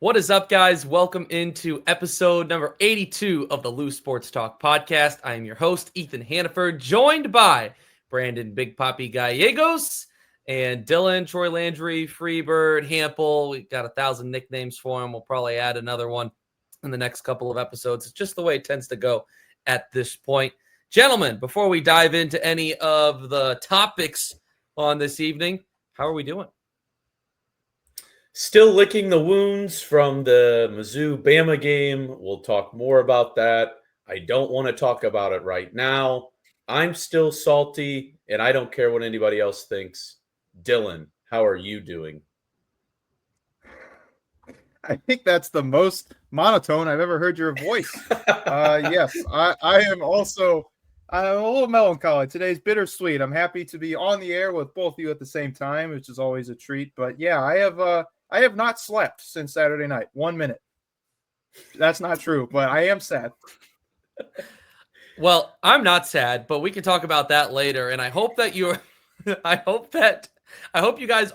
What is up, guys? Welcome into episode number 82 of the Lou Sports Talk podcast. I am your host, Ethan Hannaford, joined by Brandon Big Papi Gallegos and Dylan, Troy Landry, Freebird, Hampel. We got 1,000 nicknames for him. We'll probably add another one in the next couple of episodes. It's just the way it tends to go at this point. Gentlemen, before we dive into any of the topics on this evening, how are we doing? Still licking the wounds from the Mizzou-Bama game. We'll talk more about that. I don't want to talk about it right now. I'm still salty, and I don't care what anybody else thinks. Dylan, how are you doing? I think that's the most monotone I've ever heard your voice. Yes, I am also I'm a little melancholy. Today's bittersweet. I'm happy to be on the air with both of you at the same time, which is always a treat. But yeah, I have not slept since Saturday night. 1 minute. That's not true, but I am sad. Well, I'm not sad, but we can talk about that later. And I hope that I hope you guys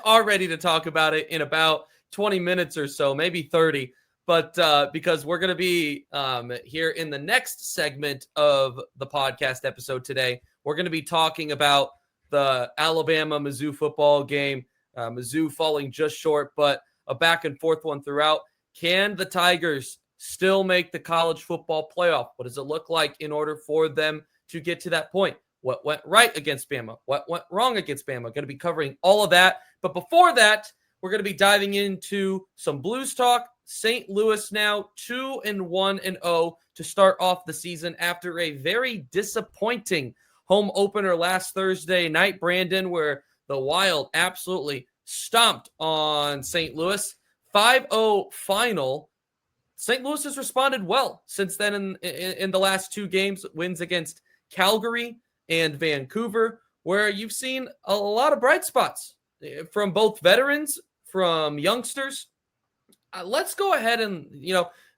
are ready to talk about it in about 20 minutes or so, maybe 30. But because we're going to be here in the next segment of the podcast episode today, we're going to be talking about the Alabama-Mizzou football game. Mizzou falling just short, but a back and forth one throughout. Can the Tigers still make the college football playoff? What does it look like in order for them to get to that point? What went right against Bama? What went wrong against Bama? Going to be covering all of that. But before that, we're going to be diving into some Blues talk. St. Louis now 2-1-0 to start off the season after a very disappointing home opener last Thursday night, Brandon, where the Wild absolutely stomped on St. Louis. 5-0 final. St. Louis has responded well since then in the last two games, wins against Calgary and Vancouver, where you've seen a lot of bright spots from both veterans, from youngsters. Let's go ahead and,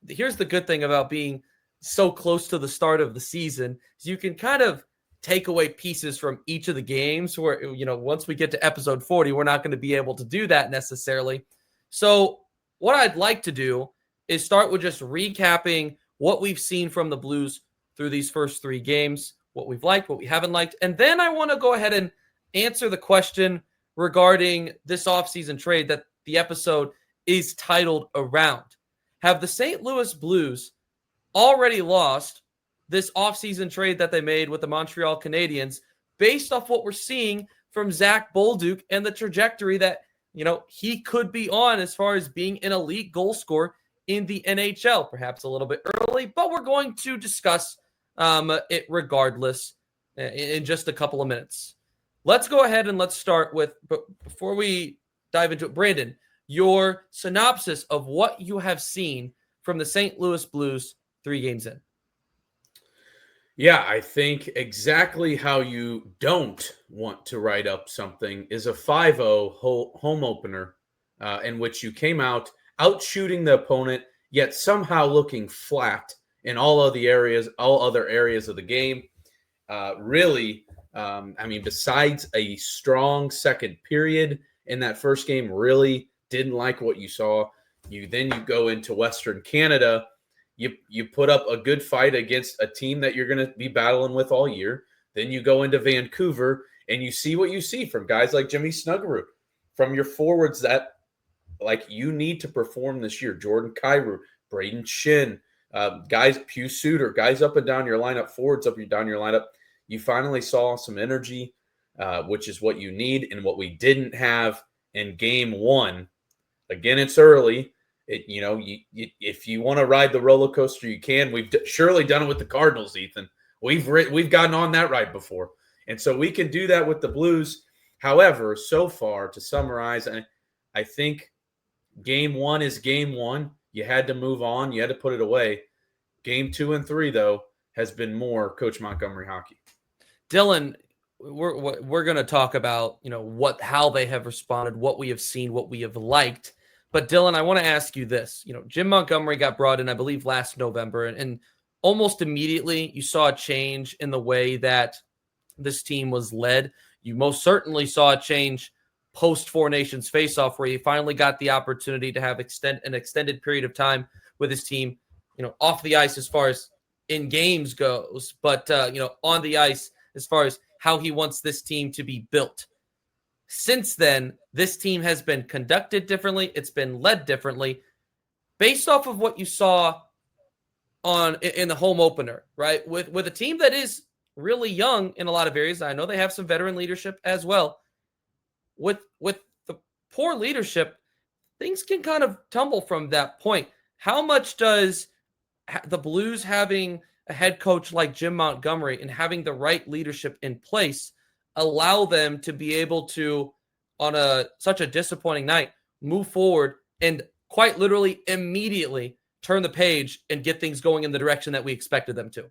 here's the good thing about being so close to the start of the season is you can kind of take away pieces from each of the games where, once we get to episode 40, we're not going to be able to do that necessarily. So what I'd like to do is start with just recapping what we've seen from the Blues through these first three games, what we've liked, what we haven't liked. And then I want to go ahead and answer the question regarding this offseason trade that the episode is titled around. Have the St. Louis Blues already lost this offseason trade that they made with the Montreal Canadiens based off what we're seeing from Zack Bolduc and the trajectory that, he could be on as far as being an elite goal scorer in the NHL? Perhaps a little bit early, but we're going to discuss it regardless in just a couple of minutes. Let's go ahead and let's start with, but before we dive into it, Brandon, your synopsis of what you have seen from the St. Louis Blues 3 games in. Yeah, I think exactly how you don't want to write up something is a 5-0 home opener in which you came out shooting the opponent, yet somehow looking flat in all other areas of the game. Besides a strong second period in that first game, really didn't like what you saw. You go into Western Canada. You put up a good fight against a team that you're going to be battling with all year. Then you go into Vancouver and you see what you see from guys like Jimmy Snuggerud, from your forwards that you need to perform this year. Jordan Kyrou, Braden Shin, guys, Pew Suter, guys up and down your lineup, forwards up and down your lineup. You finally saw some energy, which is what you need and what we didn't have in game one. Again, it's early. If you want to ride the roller coaster, you can. We've surely done it with the Cardinals, Ethan. We've gotten on that ride before, and so we can do that with the Blues. However, so far, to summarize, I think game one is game one. You had to move on. You had to put it away. Game 2 and 3, though, has been more Coach Montgomery hockey. Dylan, we're going to talk about how they have responded, what we have seen, what we have liked. But Dylan, I want to ask you this. Jim Montgomery got brought in, I believe, last November, and almost immediately you saw a change in the way that this team was led. You most certainly saw a change post Four Nations face-off, where he finally got the opportunity to have an extended period of time with his team, off the ice as far as in games goes, but on the ice as far as how he wants this team to be built. Since then, this team has been conducted differently. It's been led differently based off of what you saw in the home opener, right? With a team that is really young in a lot of areas. I know they have some veteran leadership as well. With the poor leadership, things can kind of tumble from that point. How much does the Blues having a head coach like Jim Montgomery and having the right leadership in place allow them to be able to, on such a disappointing night, move forward and quite literally immediately turn the page and get things going in the direction that we expected them to?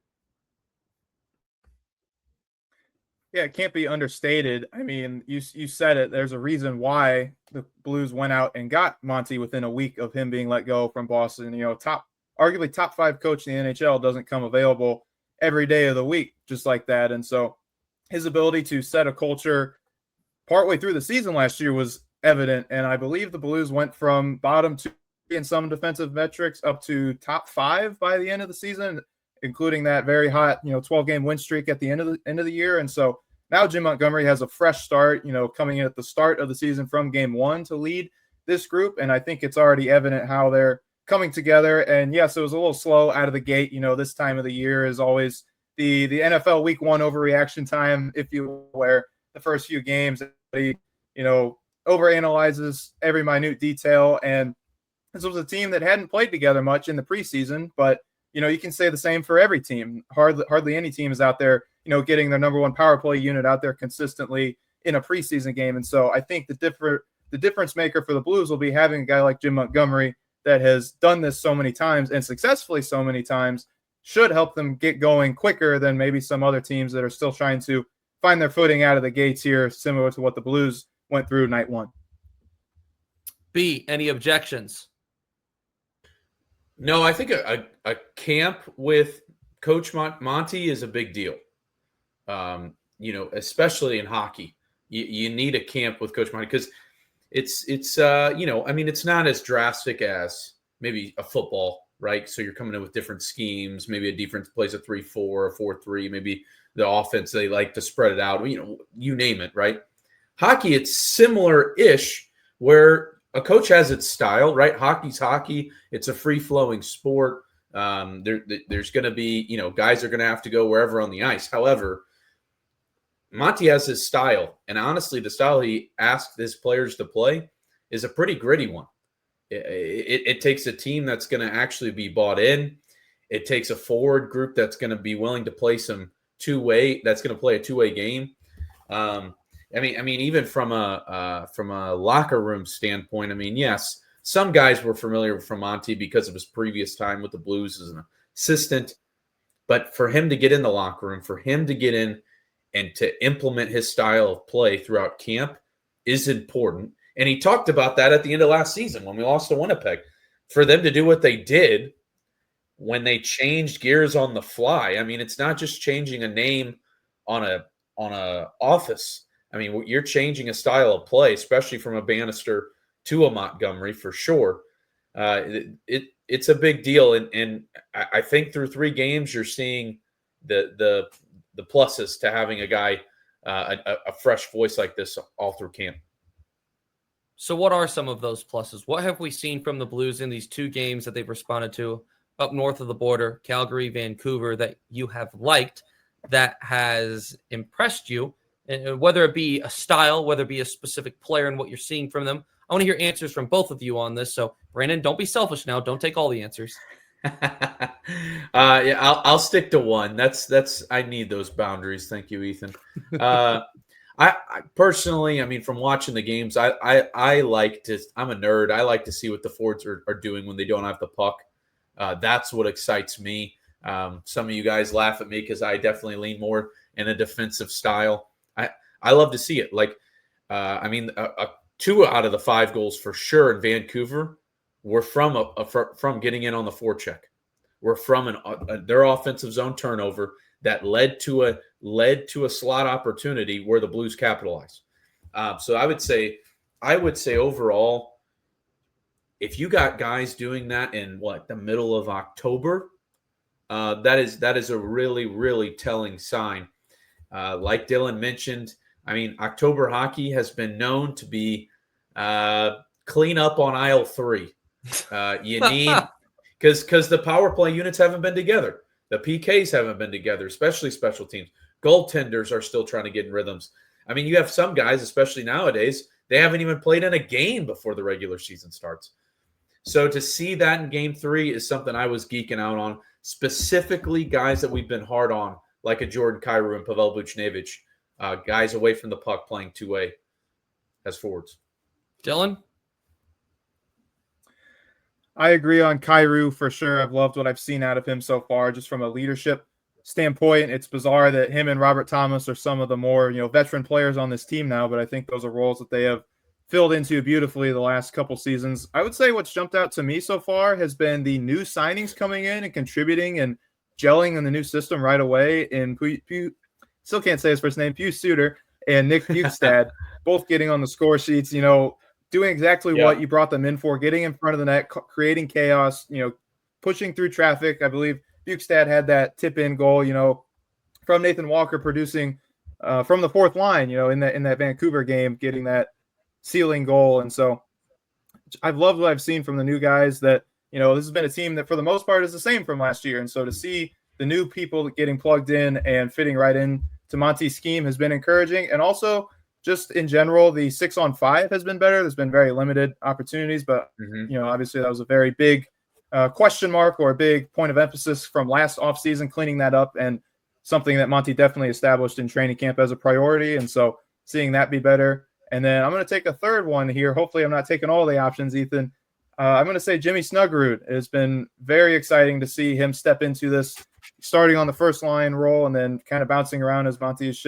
Yeah, it can't be understated. I mean, you said it. There's a reason why the Blues went out and got Monty within a week of him being let go from Boston. Arguably top 5 coach in the NHL doesn't come available every day of the week just like that. And so his ability to set a culture partway through the season last year was evident. And I believe the Blues went from bottom 2 in some defensive metrics up to top 5 by the end of the season, including that very hot, 12-game win streak at the end of the year. And so now Jim Montgomery has a fresh start, coming in at the start of the season from game 1 to lead this group. And I think it's already evident how they're coming together. And yes, it was a little slow out of the gate. This time of the year is always the NFL week 1 overreaction time, if you will, where the first few games, overanalyzes every minute detail. And this was a team that hadn't played together much in the preseason, but you can say the same for every team. Hardly any team is out there, getting their number 1 power play unit out there consistently in a preseason game. And so I think the difference maker for the Blues will be having a guy like Jim Montgomery that has done this so many times and successfully so many times, should help them get going quicker than maybe some other teams that are still trying to find their footing out of the gates here, similar to what the Blues went through night 1. B, any objections? No, I think a camp with Coach Monty is a big deal. Especially in hockey, you need a camp with Coach Monty because it's not as drastic as maybe a football, right? So you're coming in with different schemes. Maybe a defense plays a 3-4, a 4-3. Maybe the offense, they like to spread it out. You name it, right? Hockey, it's similar-ish, where a coach has its style, right? Hockey's hockey. It's a free-flowing sport. There's going to be, guys are going to have to go wherever on the ice. However, Monty has his style, and honestly, the style he asked his players to play is a pretty gritty one. It takes a team that's going to actually be bought in. It takes a forward group that's going to be willing to play some two-way. That's going to play a two-way game. Even from a locker room standpoint, yes, some guys were familiar with Monty because of his previous time with the Blues as an assistant. But for him to get in the locker room, for him to get in and to implement his style of play throughout camp is important. And he talked about that at the end of last season when we lost to Winnipeg. For them to do what they did when they changed gears on the fly, it's not just changing a name on a office. You're changing a style of play, especially from a Bannister to a Montgomery for sure. It's a big deal, and I think through 3 games you're seeing the pluses to having a guy, a fresh voice like this all through camp. So what are some of those pluses? What have we seen from the Blues in these 2 games that they've responded to up north of the border, Calgary, Vancouver, that you have liked, that has impressed you? And whether it be a style, whether it be a specific player and what you're seeing from them. I want to hear answers from both of you on this. So, Brandon, don't be selfish now. Don't take all the answers. I'll stick to one. That's I need those boundaries. Thank you, Ethan. I personally, from watching the games, I like to. I'm a nerd. I like to see what the forwards are doing when they don't have the puck. That's what excites me. Some of you guys laugh at me because I definitely lean more in a defensive style. I love to see it. 2 out of the 5 goals for sure in Vancouver were from getting in on the forecheck. Were from their offensive zone turnover that led to a slot opportunity where the Blues capitalized. So I would say I would say overall, if you got guys doing that in the middle of October, that is a really, really telling sign. Like Dylan mentioned, I mean, October hockey has been known to be clean up on aisle 3. You need because the power play units haven't been together. The PKs haven't been together, especially special teams. Goaltenders are still trying to get in rhythms. I mean, you have some guys, especially nowadays, they haven't even played in a game before the regular season starts. So to see that in game 3 is something I was geeking out on, specifically guys that we've been hard on, like a Jordan Kyrou and Pavel Buchnevich, guys away from the puck playing two-way as forwards. Dylan? I agree on Kyrou for sure. I've loved what I've seen out of him so far, just from a leadership standpoint. It's bizarre that him and Robert Thomas are some of the more, veteran players on this team now, but I think those are roles that they have filled into beautifully the last couple seasons. I would say what's jumped out to me so far has been the new signings coming in and contributing and gelling in the new system right away. In still can't say his first name, Pius Suter and Nick Bukestad, both getting on the score sheets, doing exactly what you brought them in for, getting in front of the net, creating chaos, pushing through traffic. I believe Bukestad had that tip-in goal, from Nathan Walker, producing from the fourth line, in that Vancouver game, getting that sealing goal. And so I've loved what I've seen from the new guys that, this has been a team that for the most part is the same from last year. And so to see the new people getting plugged in and fitting right in to Monty's scheme has been encouraging. And also just in general, the 6-on-5 has been better. There's been very limited opportunities, but obviously that was a very big question mark or a big point of emphasis from last offseason, cleaning that up, and something that Monty definitely established in training camp as a priority. And so seeing that be better. And then I'm going to take a third one here. Hopefully I'm not taking all the options, Ethan. I'm going to say Jimmy Snuggerud. It's been very exciting to see him step into this, starting on the first line role and then kind of bouncing around as Monty has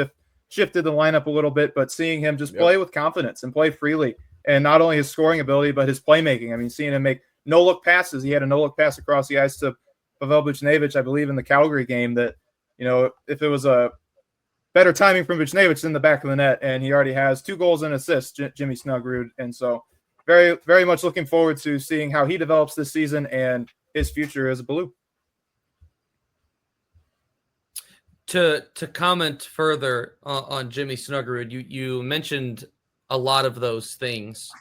shifted the lineup a little bit, but seeing him just play with confidence and play freely. And not only his scoring ability, but his playmaking. I mean, seeing him make no-look passes. He had a no-look pass across the ice to Pavel Buchnevich, I believe, in the Calgary game that, if it was a better timing from Buchnevich in the back of the net, and he already has 2 goals and assists, Jimmy Snuggerud. And so very, very much looking forward to seeing how he develops this season and his future as a Blue. To comment further on Jimmy Snuggerud, you mentioned a lot of those things,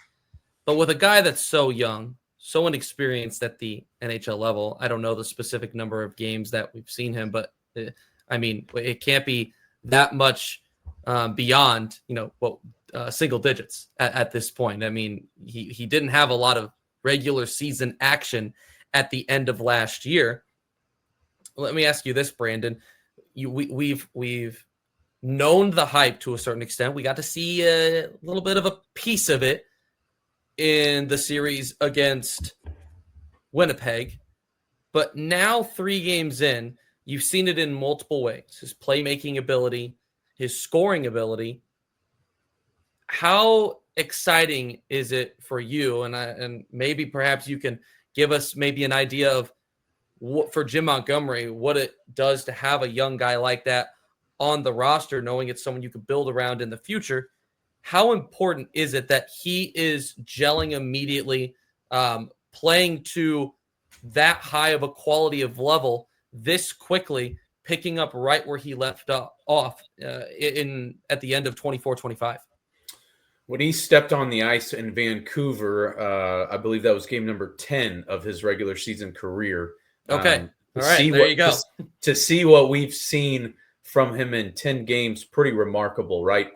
but with a guy that's so young, so inexperienced at the NHL level, I don't know the specific number of games that we've seen him, but it can't be that much beyond, single digits at this point. I mean, he didn't have a lot of regular season action at the end of last year. Let me ask you this, Brandon. We've known the hype to a certain extent. We got to see a little bit of a piece of it in the series against Winnipeg. But now 3 games in, you've seen it in multiple ways. His playmaking ability, his scoring ability. How exciting is it for you? And maybe perhaps you can give us maybe an idea of what, for Jim Montgomery, what it does to have a young guy like that on the roster, knowing it's someone you could build around in the future. How important is it that he is gelling immediately, playing to that high of a quality of level this quickly, picking up right where he left off at the end of 24-25? When he stepped on the ice in Vancouver, I believe that was game number 10 of his regular season career. Okay. All right. There you go. To see what we've seen from him in 10 games, pretty remarkable, right?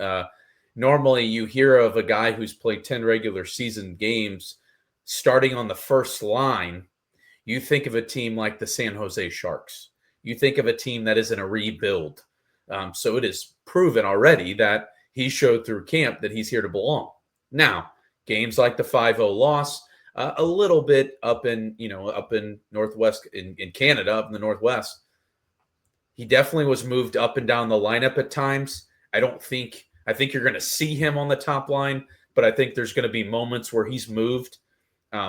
Normally you hear of a guy who's played 10 regular season games starting on the first line. You think of a team like the San Jose Sharks. You think of a team that is in a rebuild. So it is proven already that he showed through camp that he's here to belong. Now, games like the 5-0 loss, a little bit up in Northwest, in Canada, up in the Northwest. He definitely was moved up and down the lineup at times. I think you're going to see him on the top line, but I think there's going to be moments where he's moved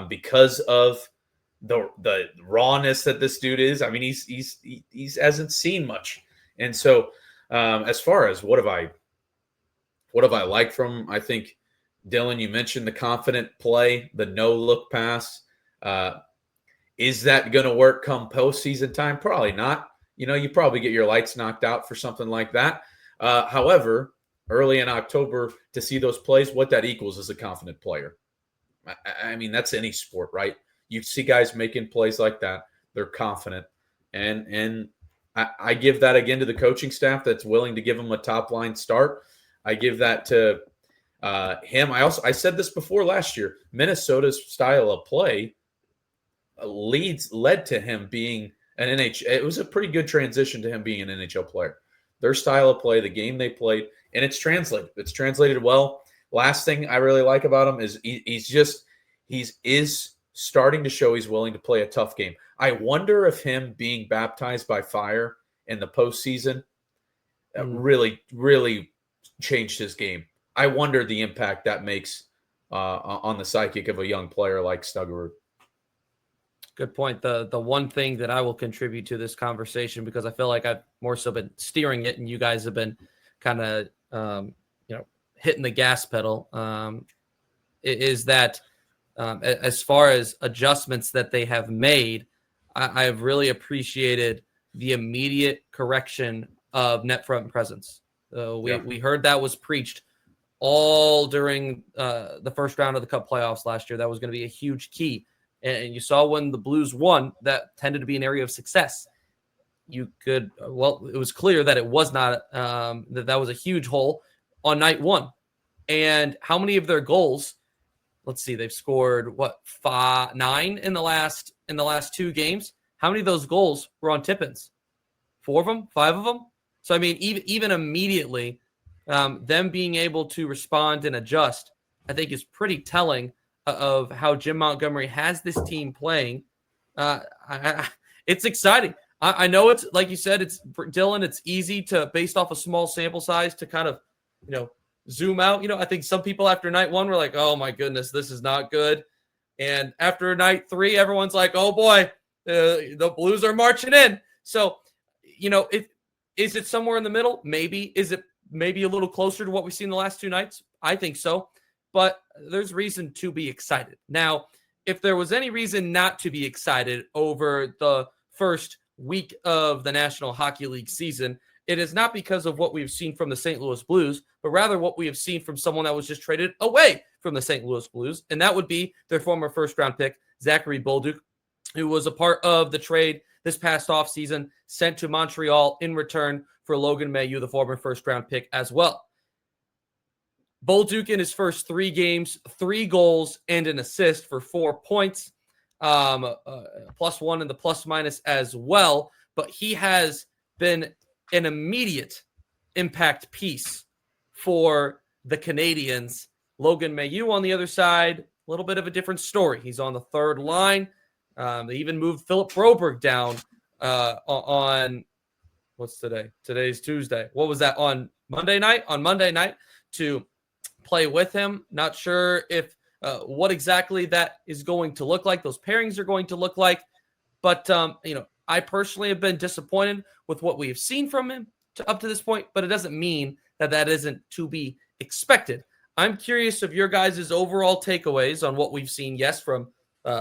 because of the rawness that this dude is. I mean, he hasn't seen much. And so as far as what have I liked from him, I think Dylan, you mentioned the confident play, the no-look pass. Is that going to work come postseason time? Probably not. You probably get your lights knocked out for something like that. However, early in October, to see those plays, what that equals is a confident player. I mean, that's any sport, right? You see guys making plays like that. They're confident. And I give that again to the coaching staff that's willing to give them a top-line start. I give that to him. I said this before last year. Minnesota's style of play led to him being an NHL. It was a pretty good transition to him being an NHL player. Their style of play, the game they played, and it's translated. It's translated well. Last thing I really like about him is he's starting to show he's willing to play a tough game. I wonder if him being baptized by fire in the postseason really, really changed his game. I wonder the impact that makes on the psychic of a young player like Stuggerud. Good point. The one thing that I will contribute to this conversation, because I feel like I've more so been steering it and you guys have been kind of, hitting the gas pedal, is that as far as adjustments that they have made, I've really appreciated the immediate correction of net front presence. We heard that was preached all during the first round of the Cup playoffs last year. That was going to be a huge key. And you saw when the Blues won, that tended to be an area of success. It was clear that it was not, that was a huge hole on night one. And how many of their goals, let's see, they've scored 9 in the last 2 games. How many of those goals were on tip-ins? 4 of them, 5 of them. So, I mean, even immediately, them being able to respond and adjust, I think is pretty telling of how Jim Montgomery has this team playing. It's exciting. I know it's, like you said, it's for Dylan, it's easy to, based off a small sample size, to kind of, zoom out. I think some people after night 1 were like, oh my goodness, this is not good. And after night 3, everyone's like, oh boy, the Blues are marching in. So, is it somewhere in the middle? Maybe. Is it maybe a little closer to what we've seen the last 2 nights? I think so. But there's reason to be excited. Now, if there was any reason not to be excited over the first week of the National Hockey League season, it is not because of what we've seen from the St. Louis Blues, but rather what we have seen from someone that was just traded away from the St. Louis Blues, and that would be their former first-round pick, Zack Bolduc, who was a part of the trade this past offseason, sent to Montreal in return for Logan Mailloux, the former first-round pick as well. Bolduc in his first 3 games, 3 goals and an assist for 4 points, +1 in the plus-minus as well. But he has been an immediate impact piece for the Canadians. Logan Mailloux on the other side, a little bit of a different story. He's on the 3rd line. They even moved Philip Broberg down on what's today? Today's Tuesday. What was that, on Monday night? On Monday night to play with him. Not sure if what exactly that is going to look like, those pairings are going to look like. But, I personally have been disappointed with what we have seen from him up to this point, but it doesn't mean that isn't to be expected. I'm curious of your guys' overall takeaways on what we've seen, yes, from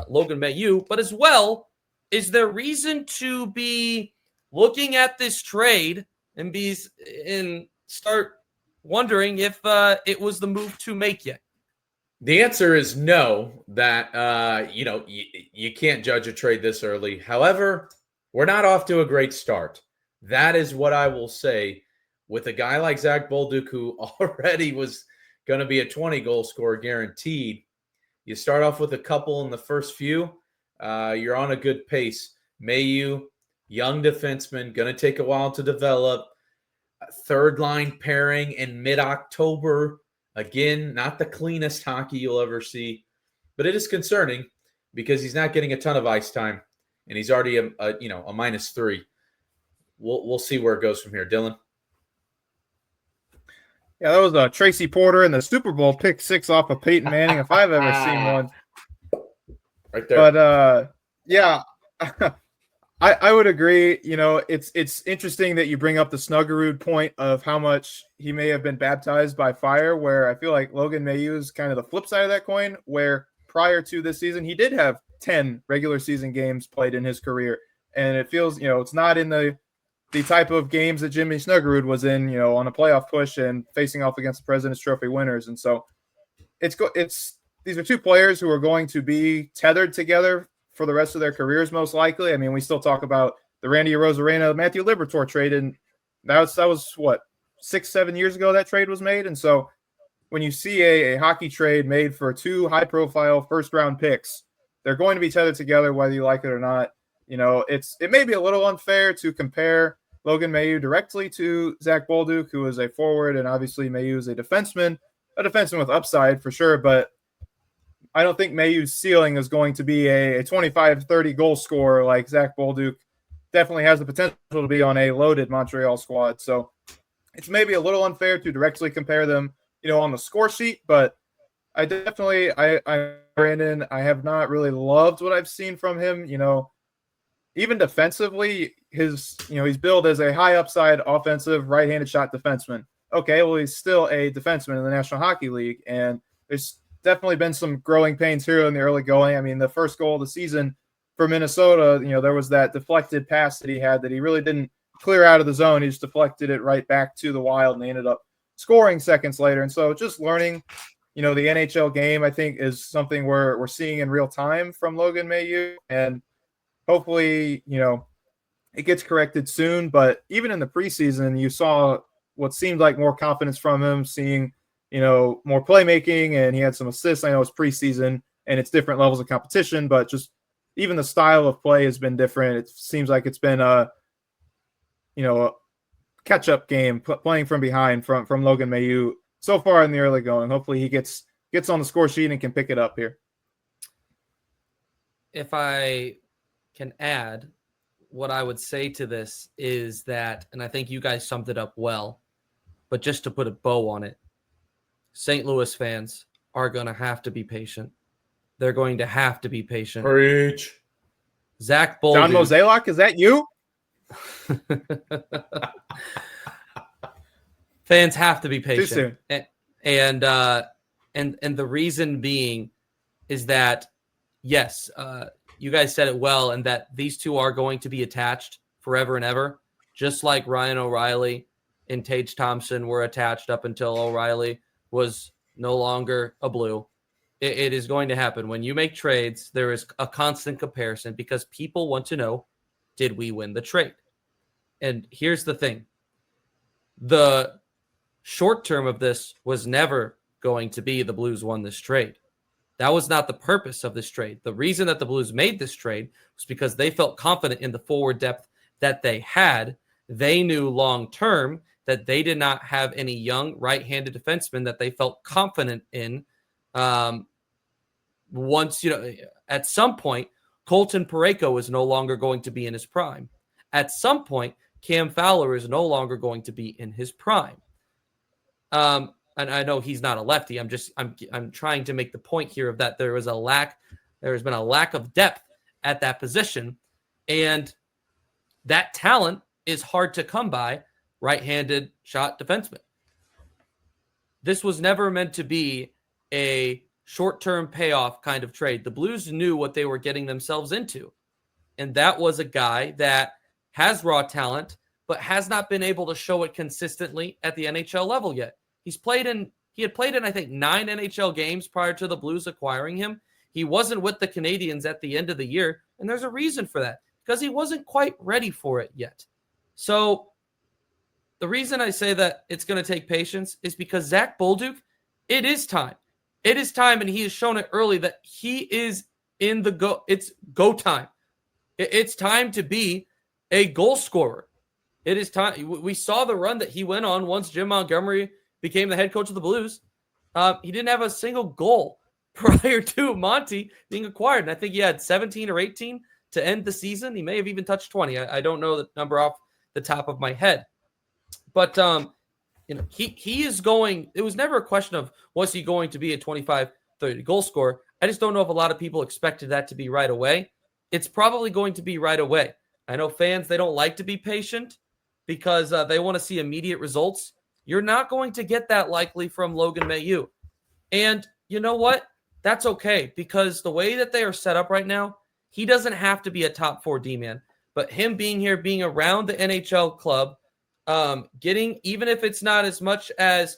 Logan Mailloux, but as well, is there reason to be looking at this trade and start wondering if it was the move to make yet? The answer is no, that, you can't judge a trade this early. However, we're not off to a great start. That is what I will say with a guy like Zack Bolduc, who already was going to be a 20-goal scorer guaranteed. You start off with a couple in the first few. You're on a good pace. Mailloux, young defenseman, going to take a while to develop. 3rd-line pairing in mid-October. Again, not the cleanest hockey you'll ever see, but it is concerning because he's not getting a ton of ice time, and he's already a -3. We'll see where it goes from here, Dylan. Yeah, that was Tracy Porter in the Super Bowl pick 6 off of Peyton Manning, if I've ever seen one. Right there. But yeah, I would agree. It's interesting that you bring up the Snuggerud point of how much he may have been baptized by fire, where I feel like Logan Mailloux is kind of the flip side of that coin, where prior to this season, he did have 10 regular season games played in his career. And it feels, it's not in the type of games that Jimmy Snuggerud was in, on a playoff push and facing off against the President's Trophy winners. And so these are two players who are going to be tethered together for the rest of their careers, most likely. I mean, we still talk about the Randy Arozarena, Matthew Liberatore trade, and that was what, 6-7 years ago that trade was made. And so when you see a hockey trade made for two high-profile first-round picks, they're going to be tethered together whether you like it or not. It may be a little unfair to compare Logan Mailloux directly to Zack Bolduc, who is a forward, and obviously Mailloux is a defenseman with upside for sure, but I don't think Mailloux's ceiling is going to be a 25-30 goal scorer like Zack Bolduc. Definitely has the potential to be on a loaded Montreal squad. So it's maybe a little unfair to directly compare them, on the score sheet, but I definitely, Brandon, I have not really loved what I've seen from him. Even defensively, he's billed as a high upside offensive right-handed shot defenseman. Okay, well, he's still a defenseman in the National Hockey League, and there's definitely been some growing pains here in the early going. I mean, the first goal of the season for Minnesota, there was that deflected pass that he had that he really didn't clear out of the zone. He just deflected it right back to the Wild, and they ended up scoring seconds later. And so just learning, the NHL game, I think, is something we're seeing in real time from Logan Mailloux, and hopefully, it gets corrected soon. But even in the preseason, you saw what seemed like more confidence from him, seeing more playmaking, and he had some assists. I know it's preseason and it's different levels of competition, but just even the style of play has been different. It seems like it's been a catch-up game, playing from behind from Logan Mailloux so far in the early going. Hopefully he gets on the score sheet and can pick it up here. If I can add, what I would say to this is that, and I think you guys summed it up well, but just to put a bow on it, St. Louis fans are going to have to be patient. They're going to have to be patient. Preach. Zack Bolduc. John Mozeliak, is that you? Fans have to be patient. Too soon. And the reason being is that, yes, you guys said it well, and that these two are going to be attached forever and ever, just like Ryan O'Reilly and Tage Thompson were attached up until O'Reilly was no longer a Blue. It is going to happen. When you make trades, there is a constant comparison because people want to know, did we win the trade? And here's the thing. The short term of this was never going to be the Blues won this trade. That was not the purpose of this trade. The reason that the Blues made this trade was because they felt confident in the forward depth that they had. They knew long term that they did not have any young right-handed defensemen that they felt confident in. Once, at some point, Colton Parayko is no longer going to be in his prime. At some point, Cam Fowler is no longer going to be in his prime. And I know he's not a lefty. I'm trying to make the point here of that there has been a lack of depth at that position, and that talent is hard to come by. Right-handed shot defenseman. This was never meant to be a short-term payoff kind of trade. The Blues knew what they were getting themselves into, and that was a guy that has raw talent but has not been able to show it consistently at the NHL level yet. He had played in, I think, 9 NHL games prior to the Blues acquiring him. He wasn't with the Canadiens at the end of the year, and there's a reason for that, because he wasn't quite ready for it yet. So the reason I say that it's going to take patience is because Zack Bolduc, it is time. It is time, and he has shown it early that he is in the go. It's go time. It's time to be a goal scorer. It is time. We saw the run that he went on once Jim Montgomery became the head coach of the Blues. He didn't have a single goal prior to Monty being acquired, and I think he had 17 or 18 to end the season. He may have even touched 20. I don't know the number off the top of my head. But he is going. It was never a question of was he going to be a 25, 30 goal scorer. I just don't know if a lot of people expected that to be right away. It's probably going to be right away. I know fans, they don't like to be patient because they want to see immediate results. You're not going to get that likely from Logan Mailloux. And you know what? That's okay, because the way that they are set up right now, he doesn't have to be a top 4 D-man. But him being here, being around the NHL club, getting, even if it's not as much as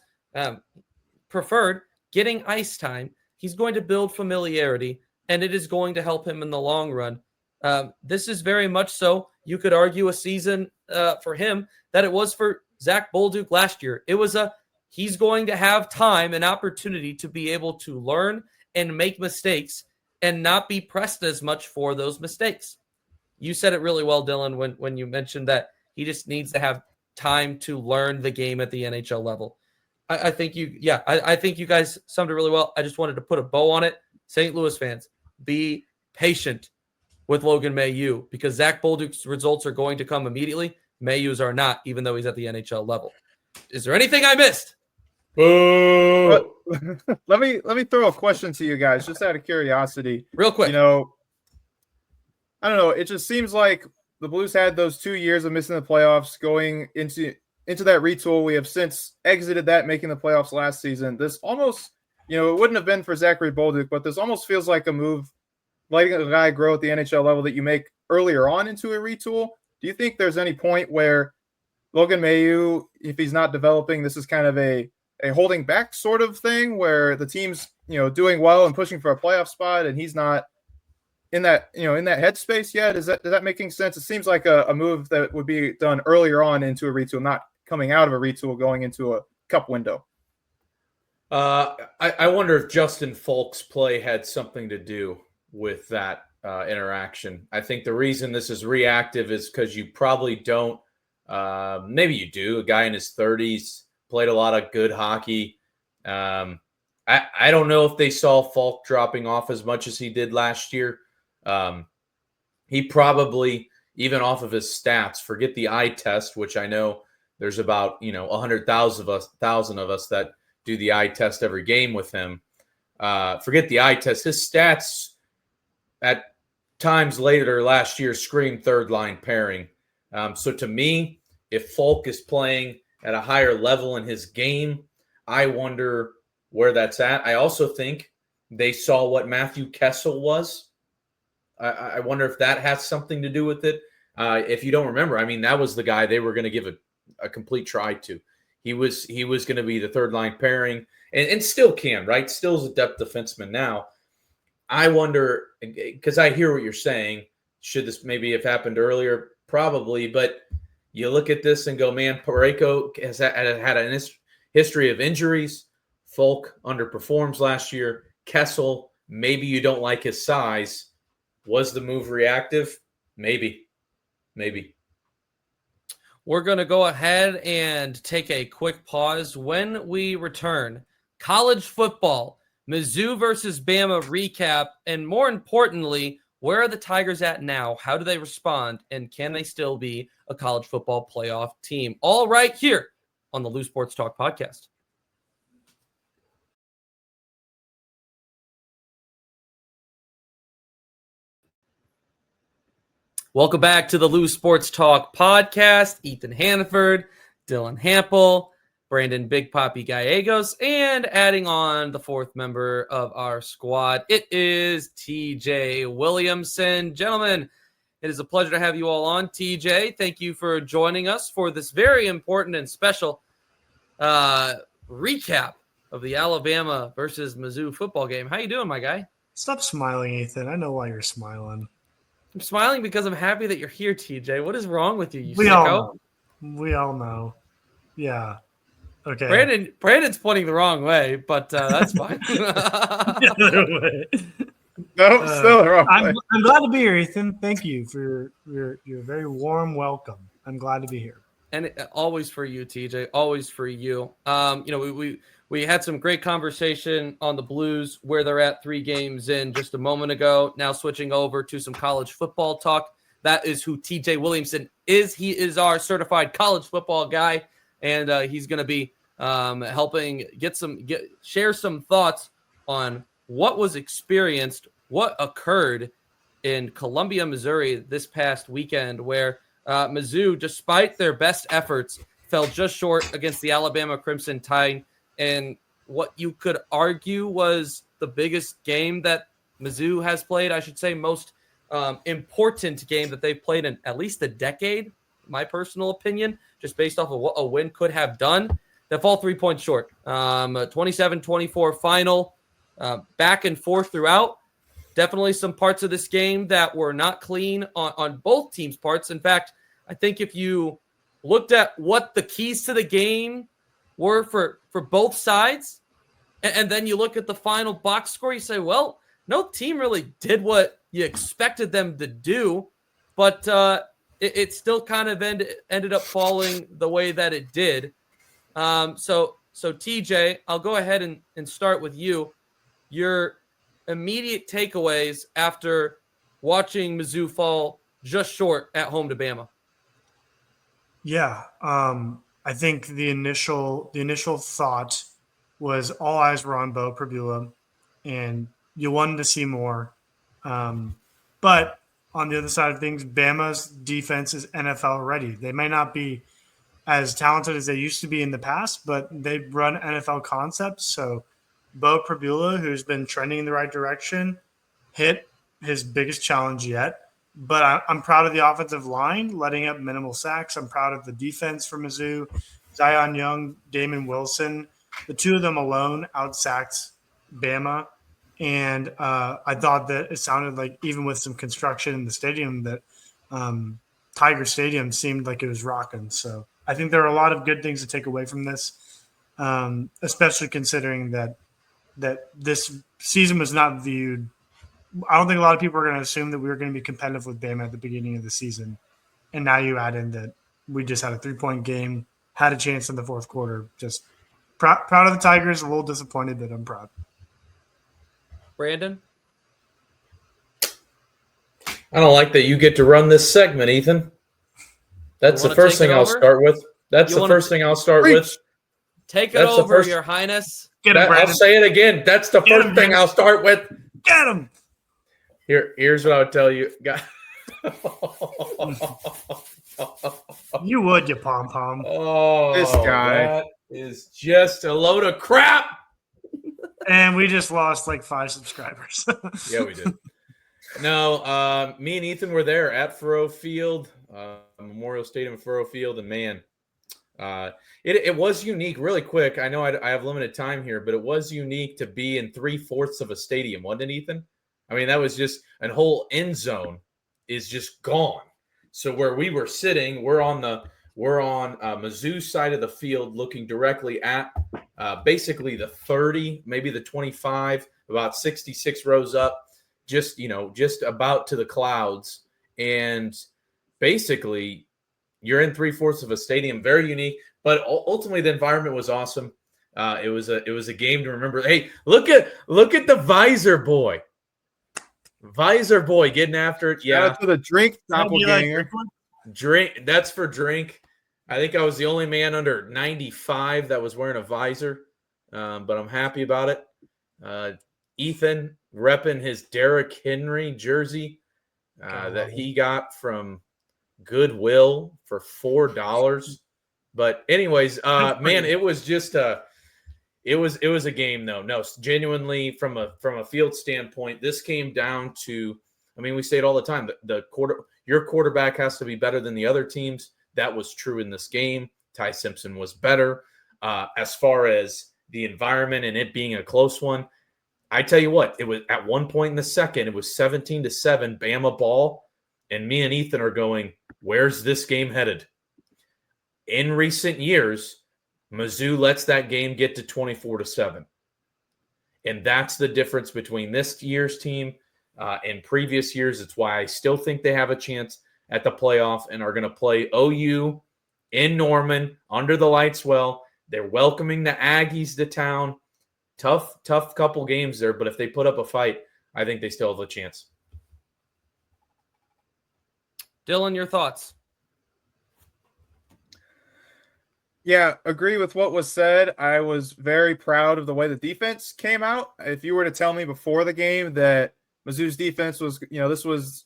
preferred, getting ice time, he's going to build familiarity, and it is going to help him in the long run. This is very much so, you could argue, a season for him that it was for Zack Bolduc last year. It was he's going to have time and opportunity to be able to learn and make mistakes and not be pressed as much for those mistakes. You said it really well, Dylan, when you mentioned that he just needs to have time to learn the game at the NHL level. I think you guys summed it really well. I just wanted to put a bow on it. St. Louis fans, be patient with Logan Mailloux, because Zack Bolduc's results are going to come immediately. Mailloux's are not, even though he's at the NHL level. Is there anything I missed? Boo! Let me throw a question to you guys, just out of curiosity. Real quick. You know, I don't know. It just seems like the Blues had those 2 years of missing the playoffs, going into that retool. We have since exited that, making the playoffs last season. This almost, it wouldn't have been for Zachary Bolduc, but this almost feels like a move, letting a guy grow at the NHL level that you make earlier on into a retool. Do you think there's any point where Logan Mailloux, if he's not developing, this is kind of a holding back sort of thing, where the team's, doing well and pushing for a playoff spot, and he's not in that headspace yet? Is that making sense? It seems like a move that would be done earlier on into a retool, not coming out of a retool going into a cup window. I wonder if Justin Falk's play had something to do with that interaction. I think the reason this is reactive is because you probably don't, maybe you do, a guy in his 30s, played a lot of good hockey. I don't know if they saw Falk dropping off as much as he did last year. He probably, even off of his stats, forget the eye test, which I know there's about 100,000 of us that do the eye test every game with him. Forget the eye test. His stats at times later last year screamed third line pairing. So to me, if Falk is playing at a higher level in his game, I wonder where that's at. I also think they saw what Matthew Kessel was. I wonder if that has something to do with it. If you don't remember, that was the guy they were going to give a complete try to. He was going to be the third line pairing, and still can, right? Still is a depth defenseman now. I wonder, because I hear what you're saying. Should this maybe have happened earlier? Probably, but you look at this and go, man, Parayko has had a history of injuries. Falk underperforms last year. Kessel, maybe you don't like his size. Was the move reactive? Maybe. We're going to go ahead and take a quick pause. When we return, college football, Mizzou versus Bama recap, and more importantly, where are the Tigers at now? How do they respond? And can they still be a college football playoff team? All right here on the Lou Sports Talk podcast. Welcome back to the Lou Sports Talk podcast. Ethan Hannaford, Dylan Hampel, Brandon Big Papi Gallegos, and adding on the fourth member of our squad, it is TJ Williamson. Gentlemen, it is a pleasure to have you all on. TJ, thank you for joining us for this very important and special recap of the Alabama versus Mizzou football game. How you doing, my guy? Stop smiling, Ethan. I know why you're smiling. I'm smiling because I'm happy that you're here, TJ. What is wrong with you, We sicko? We all know. Yeah. Okay. Brandon's pointing the wrong way, but that's fine. No, still the wrong way. I'm glad to be here, Ethan. Thank you for your very warm welcome. I'm glad to be here. And always for you, TJ. Always for you. We had some great conversation on the Blues, where they're at 3 games in just a moment ago. Now switching over to some college football talk. That is who TJ Williamson is. He is our certified college football guy, and he's going to be helping share some thoughts on what was experienced, what occurred in Columbia, Missouri this past weekend, where Mizzou, despite their best efforts, fell just short against the Alabama Crimson Tide, and what you could argue was the biggest game that Mizzou has played, I should say, most important game that they've played in at least a decade, my personal opinion, just based off of what a win could have done. They fall 3 points short. 27-24 final, back and forth throughout. Definitely some parts of this game that were not clean on both teams' parts. In fact, I think if you looked at what the keys to the game were for both sides, and then you look at the final box score, you say, well, no team really did what you expected them to do, but it still kind of ended up falling the way that it did. So TJ, I'll go ahead and start with you. Your immediate takeaways after watching Mizzou fall just short at home to Bama. Yeah, I think the initial thought was all eyes were on Bo Prabula, and you wanted to see more. But on the other side of things, Bama's defense is NFL ready. They may not be as talented as they used to be in the past, but they run NFL concepts. So Bo Prabula, who's been trending in the right direction, hit his biggest challenge yet. But I'm proud of the offensive line, letting up minimal sacks. I'm proud of the defense for Mizzou. Zion Young, Damon Wilson, the two of them alone outsacked Bama. And I thought that it sounded like, even with some construction in the stadium, that Tiger Stadium seemed like it was rocking. So I think there are a lot of good things to take away from this, especially considering that this season was not viewed. I don't think a lot of people are going to assume that we were going to be competitive with Bama at the beginning of the season. And now you add in that we just had a 3-point game, had a chance in the fourth quarter. Just proud of the Tigers, a little disappointed, but I'm proud. Brandon? I don't like that you get to run this segment, Ethan. That's the first thing I'll start with. That's the first thing I'll start with. Take it over, Your Highness. I'll say it again. That's the first thing I'll start with. Get him. Here's what I would tell you. You would, you pom-pom. Oh, this guy. That is just a load of crap. And we just lost like 5 subscribers. Yeah, we did. No, me and Ethan were there at Furrow Field, Memorial Stadium, Furrow Field, and man, it was unique. Really quick, I know I have limited time here, but it was unique to be in 3/4 of a stadium, wasn't it, Ethan? I mean, that was just a whole end zone is just gone. So where we were sitting, we're on Mizzou side of the field, looking directly at basically the 30, maybe the 25, about 66 rows up, just about to the clouds. And basically you're in 3/4 of a stadium, very unique, but ultimately the environment was awesome. It was a game to remember. Hey, look at the visor boy. Visor boy getting after it. Yeah. Shout out to the drink doppelganger. Drink. That's for drink. I think I was the only man under 95 that was wearing a visor, but I'm happy about it. Ethan repping his Derrick Henry jersey that he got from Goodwill for $4. But anyways, man, it was just it was a game though. No, genuinely from a field standpoint, this came down to, I mean, we say it all the time, your quarterback has to be better than the other teams. That was true in this game. Ty Simpson was better. As far as the environment and it being a close one, I tell you what, it was at one point in the second, it was 17-7 Bama ball, and me and Ethan are going, where's this game headed? In recent years, Mizzou lets that game get to 24-7. And that's the difference between this year's team and previous years. It's why I still think they have a chance at the playoff and are going to play OU in Norman under the lights well. They're welcoming the Aggies to town. Tough couple games there, but if they put up a fight, I think they still have a chance. Dylan, your thoughts? Yeah, agree with what was said. I was very proud of the way the defense came out. If you were to tell me before the game that Mizzou's defense was, this was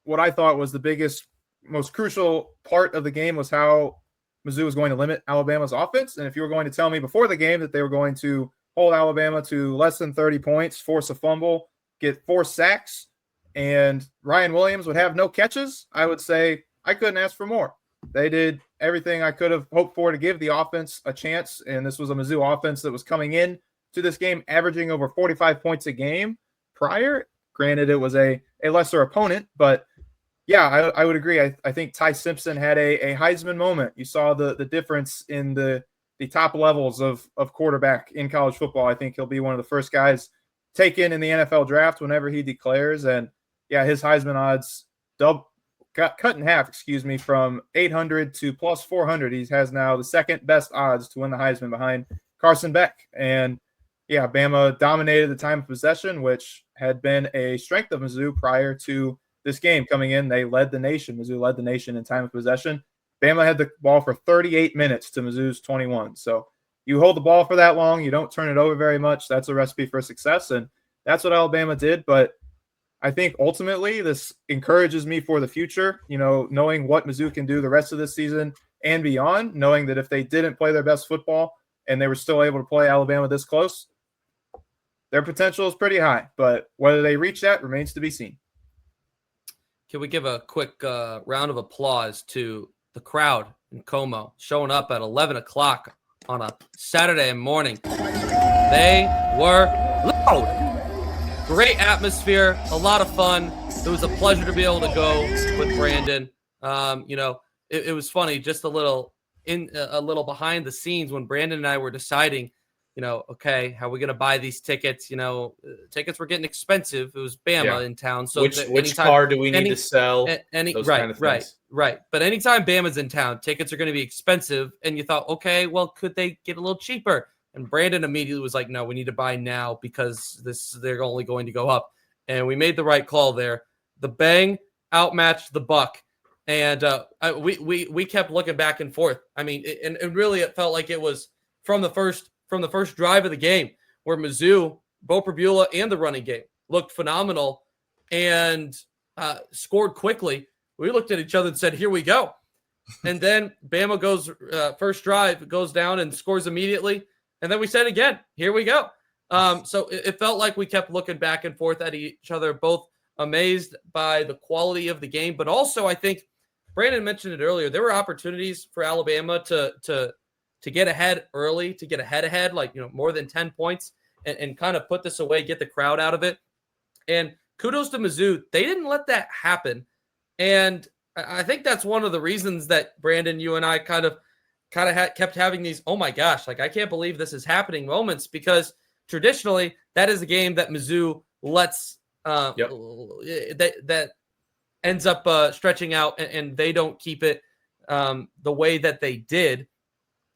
what I thought was the biggest, most crucial part of the game was how Mizzou was going to limit Alabama's offense. And if you were going to tell me before the game that they were going to hold Alabama to less than 30 points, force a fumble, get 4 sacks, and Ryan Williams would have no catches, I would say I couldn't ask for more. They did everything I could have hoped for to give the offense a chance. And this was a Mizzou offense that was coming in to this game, averaging over 45 points a game prior. Granted, it was a lesser opponent, but yeah, I would agree. I think Ty Simpson had a Heisman moment. You saw the difference in the top levels of quarterback in college football. I think he'll be one of the first guys taken in the NFL draft whenever he declares. And yeah, his Heisman odds got cut in half, from 800 to plus 400. He has now the second best odds to win the Heisman behind Carson Beck. And yeah, Bama dominated the time of possession, which had been a strength of Mizzou prior to this game coming in. They led the nation. Mizzou led the nation in time of possession. Bama had the ball for 38 minutes to Mizzou's 21. So you hold the ball for that long, you don't turn it over very much. That's a recipe for success, and that's what Alabama did. But I think ultimately this encourages me for the future, knowing what Mizzou can do the rest of this season and beyond, knowing that if they didn't play their best football and they were still able to play Alabama this close, their potential is pretty high. But whether they reach that remains to be seen. Can we give a quick round of applause to the crowd in Como showing up at 11 o'clock on a Saturday morning? They were loud. Great atmosphere, a lot of fun. It was a pleasure to be able to go with Brandon. It was funny, just a little behind the scenes when Brandon and I were deciding, okay, how are we going to buy these tickets? Tickets were getting expensive. It was Bama in town. So which car do we need to sell? Those kind of things. Right. But anytime Bama's in town, tickets are going to be expensive. And you thought, okay, well, could they get a little cheaper? And Brandon immediately was like, no, we need to buy now because they're only going to go up. And we made the right call there. The bang outmatched the buck. And we kept looking back and forth. I mean, and really it felt like it was from the first drive of the game where Mizzou, Bo Prabula, and the running game looked phenomenal and scored quickly. We looked at each other and said, here we go. And then Bama goes first drive, goes down and scores immediately. And then we said again, here we go. So it felt like we kept looking back and forth at each other, both amazed by the quality of the game. But also, I think Brandon mentioned it earlier, there were opportunities for Alabama to get ahead early, to get ahead, like, more than 10 points and kind of put this away, get the crowd out of it. And kudos to Mizzou. They didn't let that happen. And I think that's one of the reasons that, Brandon, you and I kind of kept having these, oh my gosh, like I can't believe this is happening moments, because traditionally that is a game that Mizzou lets that ends up stretching out, and they don't keep it the way that they did.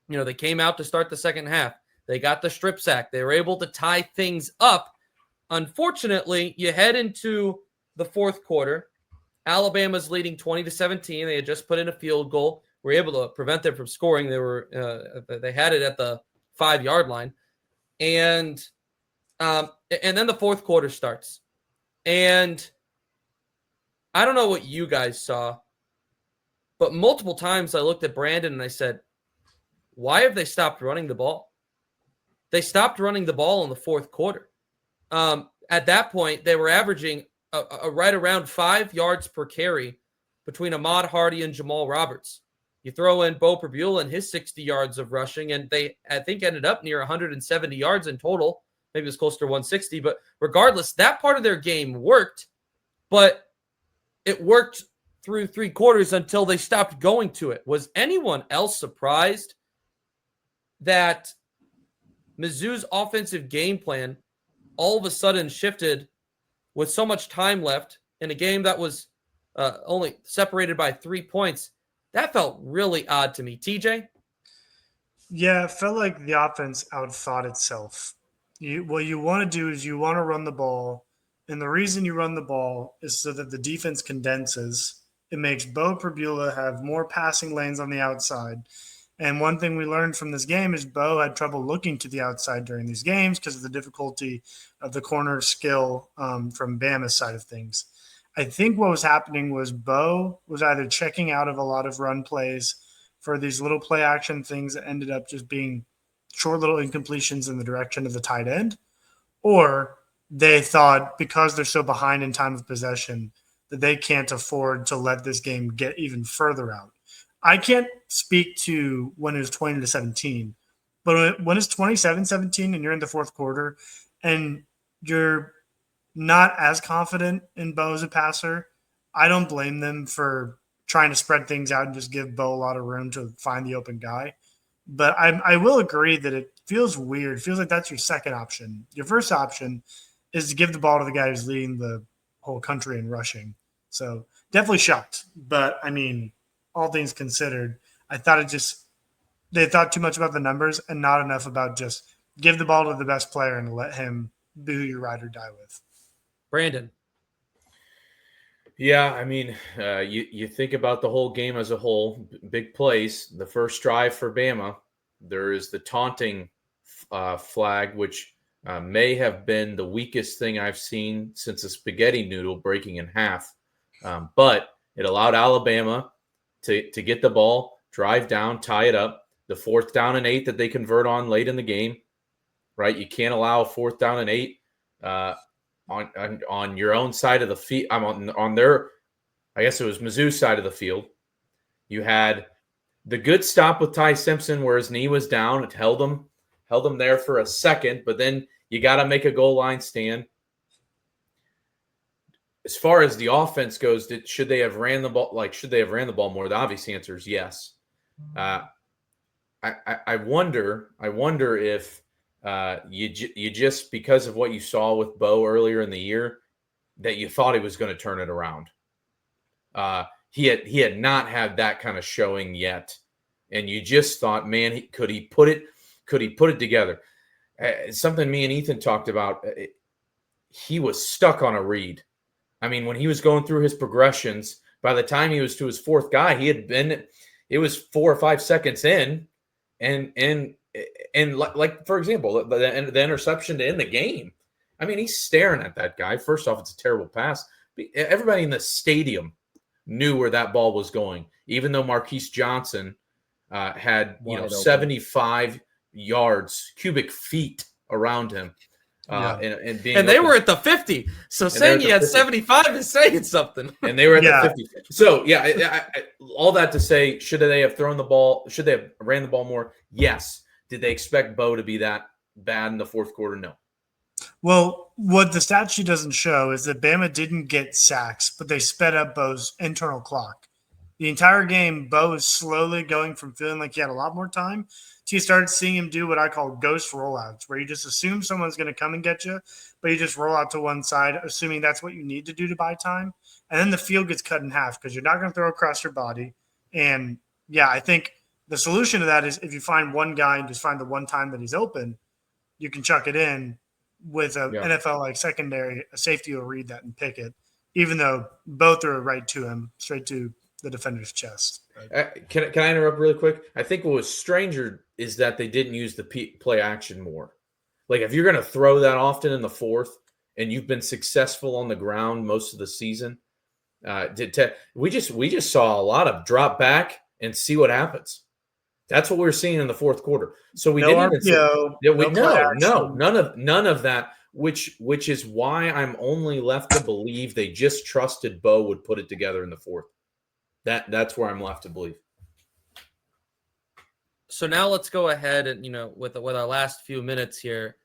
They came out to start the second half. They got the strip sack. They were able to tie things up. Unfortunately, you head into the fourth quarter. Alabama's leading 20-17. They had just put in a field goal. Were able to prevent them from scoring. They had it at the 5-yard line, and then the fourth quarter starts. And I don't know what you guys saw, but multiple times I looked at Brandon and I said, why have they stopped running the ball? They stopped running the ball in the fourth quarter. At that point, they were averaging right around 5 yards per carry between Ahmad Hardy and Jamal Roberts. You throw in Bo Prabula and his 60 yards of rushing, and they, I think, ended up near 170 yards in total. Maybe it was closer to 160. But regardless, that part of their game worked, but it worked through 3 quarters until they stopped going to it. Was anyone else surprised that Mizzou's offensive game plan all of a sudden shifted with so much time left in a game that was only separated by 3 points? That felt really odd to me. TJ? Yeah, it felt like the offense outthought itself. What you want to do is you want to run the ball, and the reason you run the ball is so that the defense condenses. It makes Bo Prabula have more passing lanes on the outside, And one thing we learned from this game is Bo had trouble looking to the outside during these games because of the difficulty of the corner skill from Bama's side of things. I think what was happening was Bo was either checking out of a lot of run plays for these little play action things that ended up just being short little incompletions in the direction of the tight end, or they thought because they're so behind in time of possession that they can't afford to let this game get even further out. I can't speak to when it was 20-17, but when it's 27-17 and you're in the fourth quarter and you're not as confident in Bo as a passer, I don't blame them for trying to spread things out and just give Bo a lot of room to find the open guy. But I will agree that it feels weird. It feels like that's your second option. Your first option is to give the ball to the guy who's leading the whole country in rushing. So definitely shocked. But, I mean, all things considered, I thought they thought too much about the numbers and not enough about just give the ball to the best player and let him be who you ride or die with. Brandon. Yeah, I mean, you think about the whole game as a whole, big plays. The first drive for Bama, there is the taunting flag, which may have been the weakest thing I've seen since a spaghetti noodle breaking in half. But it allowed Alabama to get the ball, drive down, tie it up. The 4th down and 8 that they convert on late in the game, right? You can't allow 4th down and 8 on your own side of the field. I'm on their, I guess it was Mizzou side of the field. You had the good stop with Ty Simpson where his knee was down. It held him there for a second, but then you got to make a goal line stand. As far as the offense goes, should they have ran the ball? Should they have ran the ball more? The obvious answer is yes. I wonder if you just, because of what you saw with Bo earlier in the year, that you thought he was going to turn it around. He had not had that kind of showing yet, and you just thought, man, could he put it together? Something me and Ethan talked about. He was stuck on a read. I mean, when he was going through his progressions, by the time he was to his 4th guy, it was 4 or 5 seconds in, and like for example, the interception to end the game. I mean, he's staring at that guy. First off, it's a terrible pass. Everybody in the stadium knew where that ball was going, even though Marquise Johnson had 75 yards, cubic feet around him. And they were at the 50. So saying he had 75 is saying something. And they were at the 50. So, yeah, all that to say, should they have thrown the ball? Should they have ran the ball more? Yes. Did they expect Bo to be that bad in the fourth quarter? No. Well, what the stat sheet doesn't show is that Bama didn't get sacks, but they sped up Bo's internal clock. The entire game, Bo is slowly going from feeling like he had a lot more time to you started seeing him do what I call ghost rollouts, where you just assume someone's going to come and get you, but you just roll out to one side, assuming that's what you need to do to buy time. And then the field gets cut in half because you're not going to throw across your body. And, yeah, I think the solution to that is if you find one guy and just find the one time that he's open, you can chuck it in with a NFL like secondary, a safety will read that and pick it, even though both are right to him, straight to the defender's chest. Can I interrupt really quick? I think what was stranger is that they didn't use the play action more. Like if you're going to throw that often in the fourth and you've been successful on the ground most of the season, we just saw a lot of drop back and see what happens. That's what we were seeing in the fourth quarter. So we none of that, which is why I'm only left to believe they just trusted Bo would put it together in the fourth. That's where I'm left to believe. So now let's go ahead and, with our last few minutes here,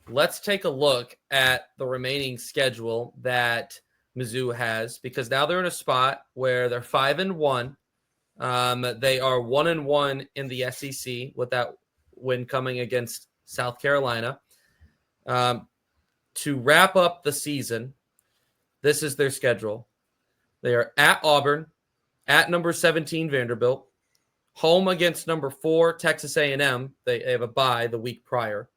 let's take a look at the remaining schedule that Mizzou has, because now they're in a spot where they're 5-1. They are 1-1 in the SEC with that win coming against South Carolina. To wrap up the season, this is their schedule. They are at Auburn, at number 17 Vanderbilt, home against number 4 Texas A&M. They have a bye the week prior.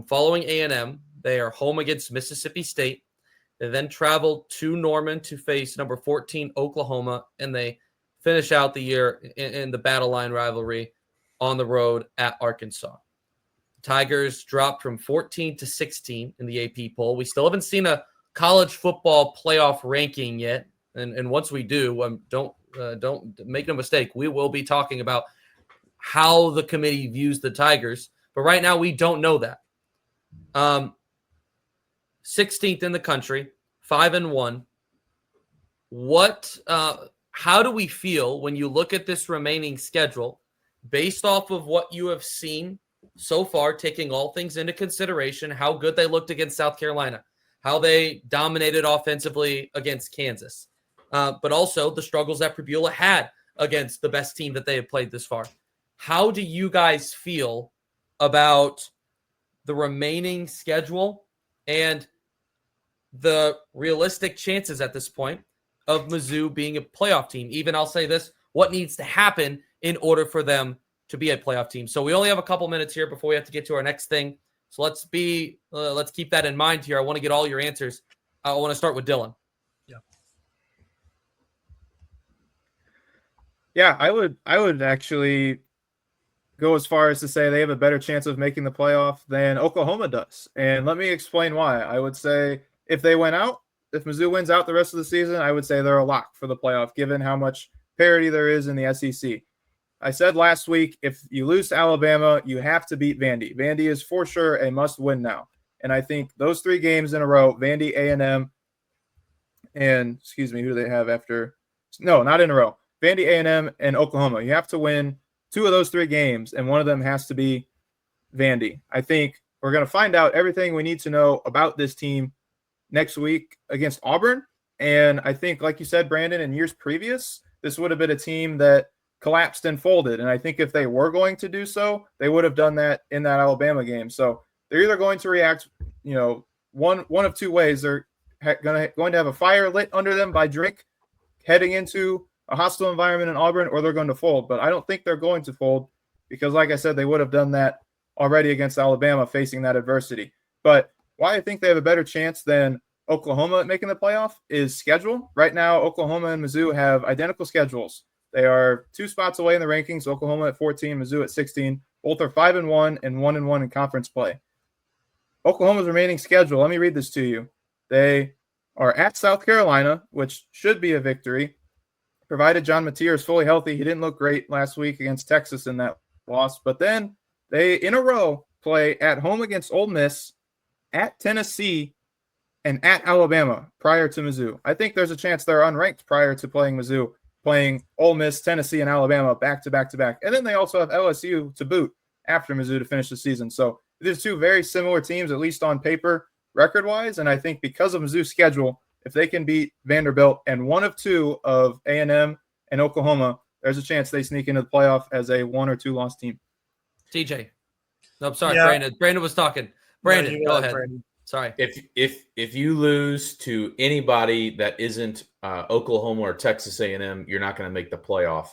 Following A&M, they are home against Mississippi State. They then travel to Norman to face number 14 Oklahoma, and they finish out the year in the battle line rivalry on the road at Arkansas. Tigers dropped from 14 to 16 in the AP poll. We still haven't seen a college football playoff ranking yet. And once we do, don't make no mistake, we will be talking about how the committee views the Tigers. But right now, we don't know that. 16th in the country, 5-1. How do we feel when you look at this remaining schedule based off of what you have seen so far, taking all things into consideration, how good they looked against South Carolina, how they dominated offensively against Kansas, but also the struggles that Pribula had against the best team that they have played this far. How do you guys feel about the remaining schedule and the realistic chances at this point of Mizzou being a playoff team? Even I'll say this, what needs to happen in order for them to be a playoff team? So we only have a couple minutes here before we have to get to our next thing. So let's keep that in mind here. I want to get all your answers. I want to start with Dylan. Yeah, I would actually go as far as to say they have a better chance of making the playoff than Oklahoma does. And let me explain why. I would say if Mizzou wins out the rest of the season, I would say they're a lock for the playoff, given how much parity there is in the SEC. I said last week, if you lose to Alabama, you have to beat Vandy. Vandy is for sure a must-win now. And I think those 3 games in a row, Vandy, A&M, and, who do they have after? No, not in a row. Vandy, A&M, and Oklahoma. You have to win 2 of those 3 games, and one of them has to be Vandy. I think we're going to find out everything we need to know about this team next week against Auburn. And I think, like you said, Brandon, in years previous, this would have been a team that collapsed and folded. And I think if they were going to do so, they would have done that in that Alabama game. So they're either going to react, one of 2 ways. They're going to have a fire lit under them by drink heading into a hostile environment in Auburn, or they're going to fold. But I don't think they're going to fold because, like I said, they would have done that already against Alabama facing that adversity. But why I think they have a better chance than Oklahoma at making the playoff is schedule. Right now, Oklahoma and Mizzou have identical schedules. They are 2 spots away in the rankings, Oklahoma at 14, Mizzou at 16. Both are 5-1 and 1-1 in conference play. Oklahoma's remaining schedule, let me read this to you. They are at South Carolina, which should be a victory, provided John Mateer is fully healthy. He didn't look great last week against Texas in that loss. But then they, in a row, play at home against Ole Miss, at Tennessee, and at Alabama prior to Mizzou. I think there's a chance they're unranked prior to playing Mizzou, playing Ole Miss, Tennessee, and Alabama back to back to back. And then they also have LSU to boot after Mizzou to finish the season. So these 2 very similar teams, at least on paper, record-wise. And I think because of Mizzou's schedule, if they can beat Vanderbilt and one of 2 of A&M and Oklahoma, there's a chance they sneak into the playoff as a 1 or 2 loss team. TJ. No, I'm sorry, yeah. Brandon. Brandon was talking. Brandon, go ahead. Brandon. Sorry. If you lose to anybody that isn't Oklahoma or Texas A&M, you're not going to make the playoff.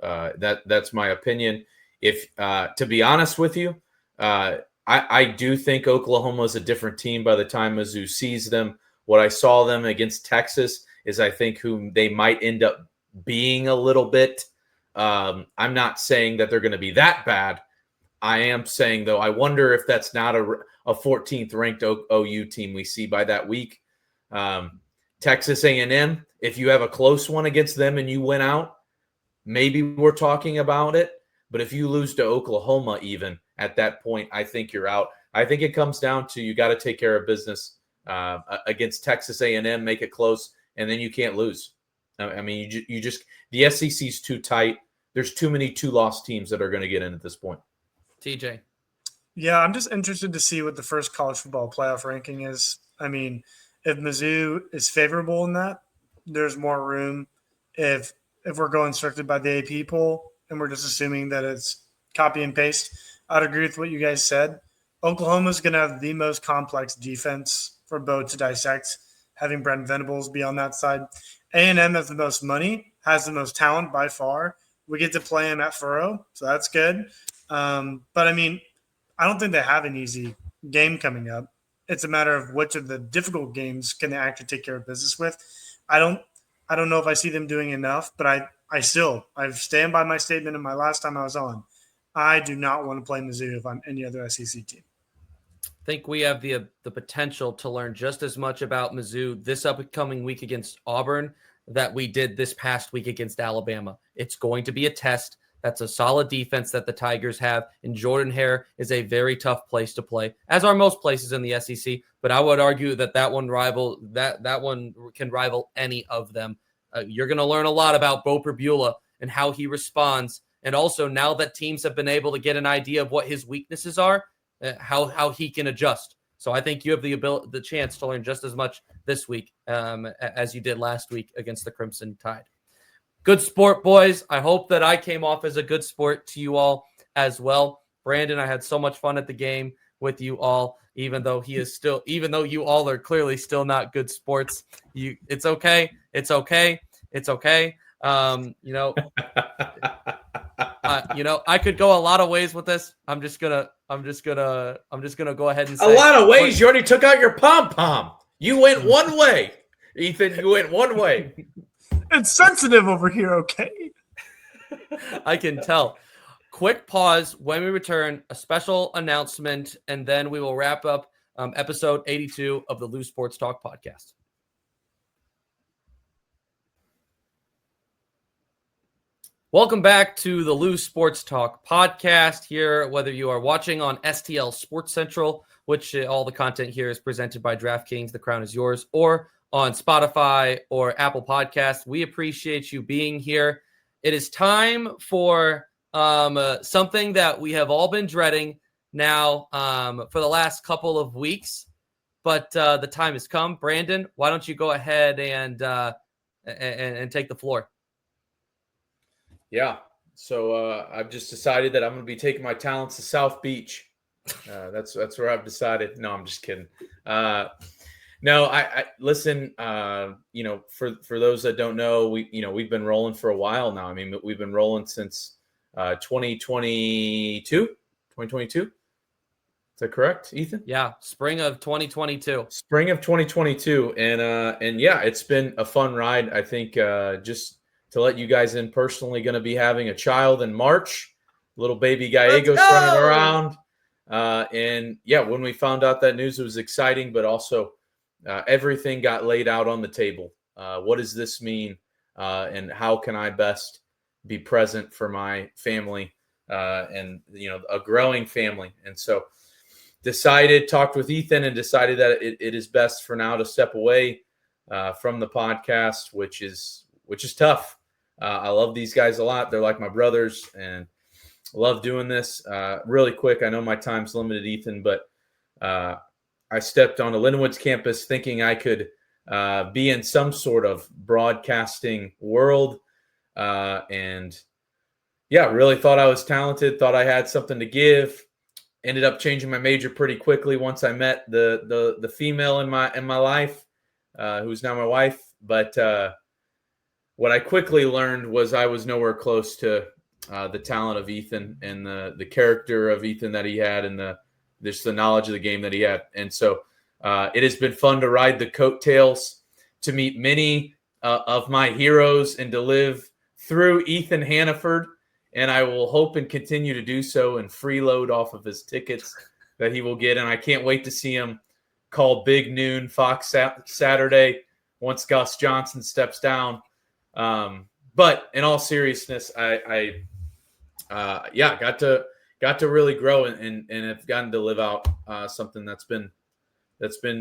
That's my opinion. If to be honest with you, I do think Oklahoma is a different team by the time Mizzou sees them. What I saw them against Texas is I think who they might end up being a little bit. I'm not saying that they're going to be that bad. I am saying, though, I wonder if that's not a 14th ranked OU team we see by that week. Texas A&M, if you have a close one against them and you win out, maybe we're talking about it. But if you lose to Oklahoma even at that point, I think you're out. I think it comes down to you got to take care of business against Texas A&M, make it close, and then you can't lose. I mean, you just the SEC's too tight. There's too many 2-loss teams that are going to get in at this point. TJ. Yeah, I'm just interested to see what the first college football playoff ranking is. I mean, if Mizzou is favorable in that, there's more room. If we're going strictly by the AP poll and we're just assuming that it's copy and paste, I'd agree with what you guys said. Oklahoma's going to have the most complex defense for Bo to dissect, having Brent Venables be on that side. A&M has the most money, has the most talent by far. We get to play him at Furrow, so that's good. But, I mean, I don't think they have an easy game coming up. It's a matter of which of the difficult games can they actually take care of business with. I don't know if I see them doing enough, but I stand by my statement in my last time I was on. I do not want to play Mizzou if I'm any other SEC team. I think we have the potential to learn just as much about Mizzou this upcoming week against Auburn that we did this past week against Alabama. It's going to be a test. That's a solid defense that the Tigers have, and Jordan Hare is a very tough place to play, as are most places in the SEC. But I would argue that one can rival any of them. You're going to learn a lot about Bo Pribula and how he responds, and also now that teams have been able to get an idea of what his weaknesses are, how he can adjust. So I think you have the chance to learn just as much this week as you did last week against the Crimson Tide. Good sport, boys. I hope that I came off as a good sport to you all as well. Brandon, I had so much fun at the game with you all, even though you all are clearly still not good sports. It's okay. It's okay. It's okay. I could go a lot of ways with this. I'm just gonna go ahead and say a lot of ways. You already took out your pom-pom. You went one way, Ethan. You went one way. It's sensitive over here, okay? I can tell. Quick pause. When we return, a special announcement, and then we will wrap up episode 82 of the Loose Sports Talk podcast. Welcome back to the Loose Sports Talk podcast here, whether you are watching on STL Sports Central, which all the content here is presented by DraftKings, the crown is yours, or on Spotify or Apple Podcasts. We appreciate you being here. It is time for something that we have all been dreading now for the last couple of weeks, but the time has come. Brandon, why don't you go ahead and take the floor? Yeah. So I've just decided that I'm going to be taking my talents to South Beach. That's where I've decided. No, I'm just kidding. No, I listen. For those that don't know, we've been rolling for a while now. I mean, we've been rolling since 2022. 2022. Is that correct, Ethan? Yeah, spring of 2022. Spring of 2022, and yeah, it's been a fun ride. I think just to let you guys in personally, going to be having a child in March. Little baby Gallegos running around, and yeah, when we found out that news, it was exciting, but also. Everything got laid out on the table. What does this mean? And how can I best be present for my family and, a growing family? And so talked with Ethan and decided that it is best for now to step away from the podcast, which is tough. I love these guys a lot. They're like my brothers and I love doing this. Really quick, I know my time's limited, Ethan, but I stepped on a Lindenwood's campus thinking I could be in some sort of broadcasting world. And yeah, really thought I was talented, thought I had something to give. Ended up changing my major pretty quickly once I met the female in my life, who's now my wife. But what I quickly learned was I was nowhere close to the talent of Ethan and the character of Ethan that he had and the knowledge of the game that he had. And so it has been fun to ride the coattails, to meet many of my heroes and to live through Ethan Hannaford. And I will hope and continue to do so and freeload off of his tickets that he will get. And I can't wait to see him call Big Noon Fox Saturday once Gus Johnson steps down. But in all seriousness, I got to really grow and have gotten to live out something that's been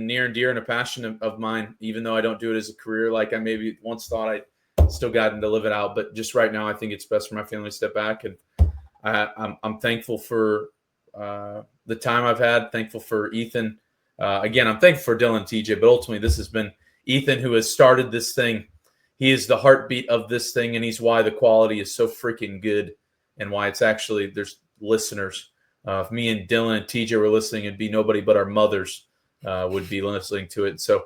near and dear and a passion of mine, even though I don't do it as a career like I maybe once thought. I still gotten to live it out, but just right now I think it's best for my family to step back, and I'm thankful for the time I've had, thankful for Ethan. Again, I'm thankful for Dylan and TJ, but ultimately this has been Ethan who has started this thing. He is the heartbeat of this thing, and he's why the quality is so freaking good and why it's actually there's listeners. If me and Dylan and TJ were listening, it'd be nobody but our mothers would be listening to it. So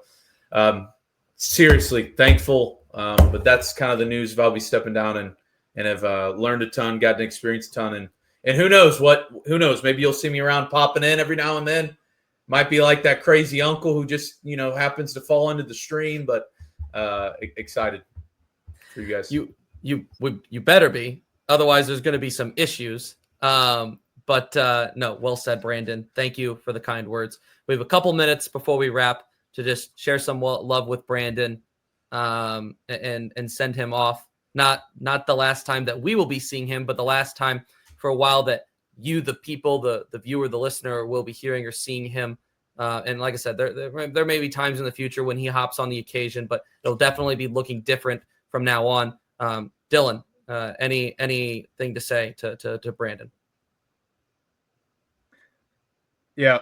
seriously thankful. But that's kind of the news of I'll be stepping down and have learned a ton, gotten to experience a ton. And who knows, maybe you'll see me around popping in every now and then. Might be like that crazy uncle who just, happens to fall into the stream, but excited for you guys. You better be. Otherwise, there's going to be some issues But no, well said, Brandon. Thank you for the kind words. We have a couple minutes before we wrap to just share some love with Brandon, and send him off. Not the last time that we will be seeing him, but the last time for a while that you, the people, the viewer, the listener, will be hearing or seeing him. And like I said, there may be times in the future when he hops on the occasion, but it'll definitely be looking different from now on. Dylan, anything to say to Brandon? Yeah.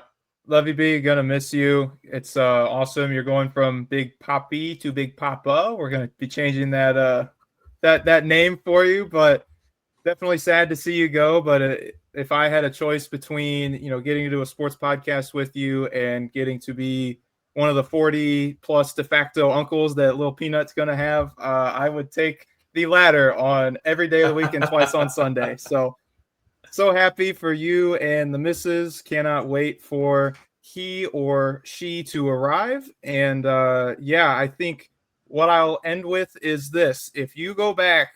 Love you, B. Gonna miss you. It's awesome. You're going from Big Papi to Big Papa. We're gonna be changing that that name for you, but definitely sad to see you go. But if I had a choice between getting to do a sports podcast with you and getting to be one of the 40 plus de facto uncles that Little Peanut's gonna have, I would take the latter on every day of the week and twice on Sunday. So happy for you and the missus. Cannot wait for he or she to arrive. And I think what I'll end with is this. If you go back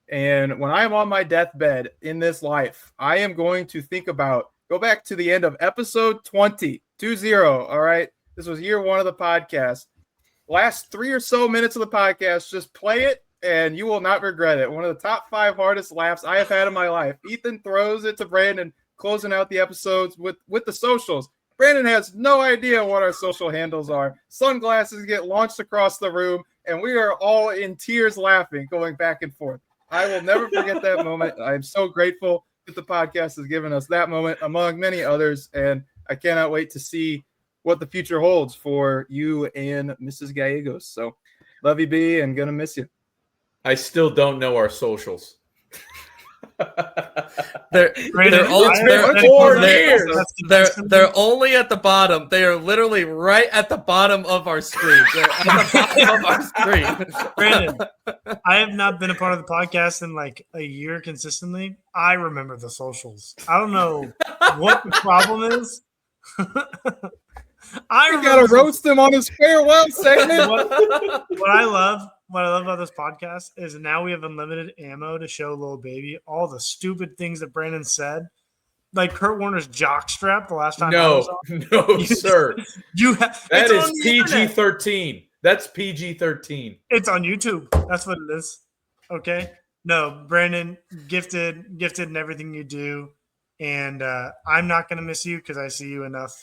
and when I am on my deathbed in this life, I am going to go back to the end of episode 20. All right. This was year 1 of the podcast. Last 3 or so minutes of the podcast, just play it and you will not regret it. One of the top 5 hardest laughs I have had in my life. Ethan throws it to Brandon, closing out the episodes with the socials. Brandon has no idea what our social handles are. Sunglasses get launched across the room, and we are all in tears laughing, going back and forth. I will never forget that moment. I'm so grateful that the podcast has given us that moment, among many others, and I cannot wait to see what the future holds for you and Mrs. Gallegos. So love you, B, and gonna miss you. I still don't know our socials. They're only at the bottom. They are literally right at the bottom of our screen. They're at the bottom of our screen. Brandon, I have not been a part of the podcast in like a year consistently. I remember the socials. I don't know what the problem is. I gotta roast him on his farewell segment. What I love about this podcast is now we have unlimited ammo to show little baby all the stupid things that Brandon said, like Kurt Warner's jock strap the last time. No, sir. That is PG-13. That's PG-13. It's on YouTube. That's what it is. Okay. No, Brandon, gifted in everything you do, and I'm not gonna miss you because I see you enough,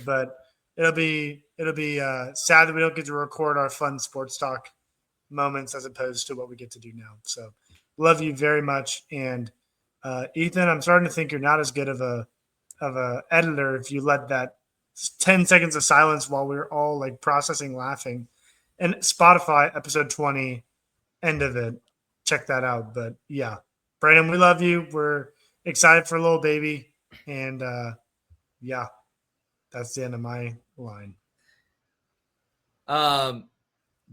but it'll be sad that we don't get to record our fun sports talk moments as opposed to what we get to do now. So love you very much. And Ethan, I'm starting to think you're not as good of a editor if you let that 10 seconds of silence while we're all like processing laughing. And Spotify episode 20, end of it. Check that out. But yeah, Brandon, we love you. We're excited for little baby. And that's the end of my line.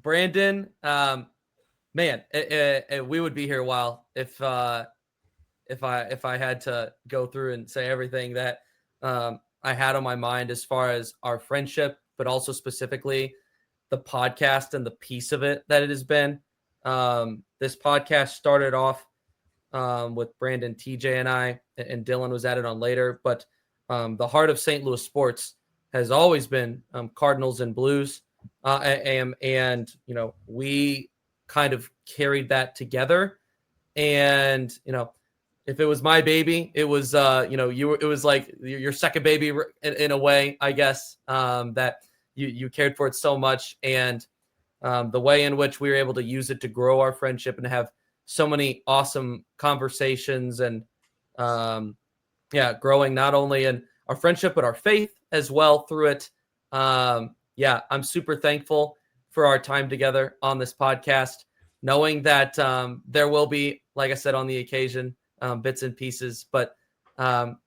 Brandon, man, we would be here a while if I had to go through and say everything that I had on my mind as far as our friendship, but also specifically the podcast and the piece of it that it has been. This podcast started off with Brandon, TJ, and I, and Dylan was added on later, but the heart of St. Louis sports has always been Cardinals and Blues. And we kind of carried that together. And if it was my baby, it was it was like your second baby in a way, I guess, that you cared for it so much. And the way in which we were able to use it to grow our friendship and have so many awesome conversations and growing not only in our friendship but our faith as well through it. I'm super thankful for our time together on this podcast, knowing that there will be, like I said, on the occasion, bits and pieces. But I'm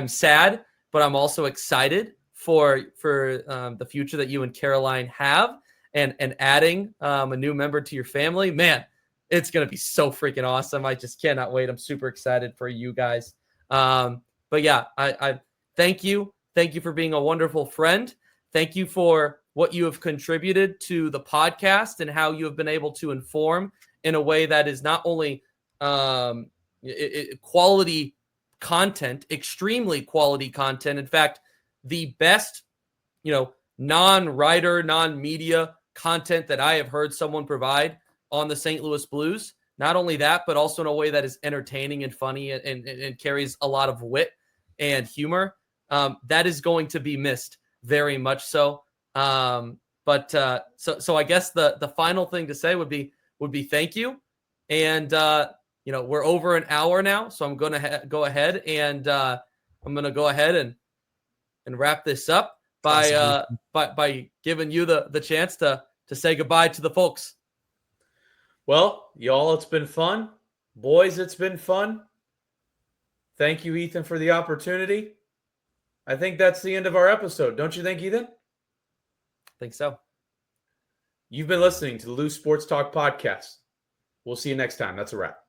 sad, but I'm also excited for the future that you and Caroline have, and adding a new member to your family. Man, it's gonna be so freaking awesome. I just cannot wait. I'm super excited for you guys. I thank you. Thank you for being a wonderful friend. Thank you for what you have contributed to the podcast and how you have been able to inform in a way that is not only quality content, extremely quality content. In fact, the best, non-writer, non-media content that I have heard someone provide on the St. Louis Blues. Not only that, but also in a way that is entertaining and funny and carries a lot of wit and humor. That is going to be missed very much so. But I guess the final thing to say would be thank you. And, we're over an hour now, so I'm going to go ahead and wrap this up by giving you the chance to say goodbye to the folks. Well, y'all, it's been fun. Boys, it's been fun. Thank you, Ethan, for the opportunity. I think that's the end of our episode. Don't you think, Ethan? I think so. You've been listening to the Loose Sports Talk podcast. We'll see you next time. That's a wrap.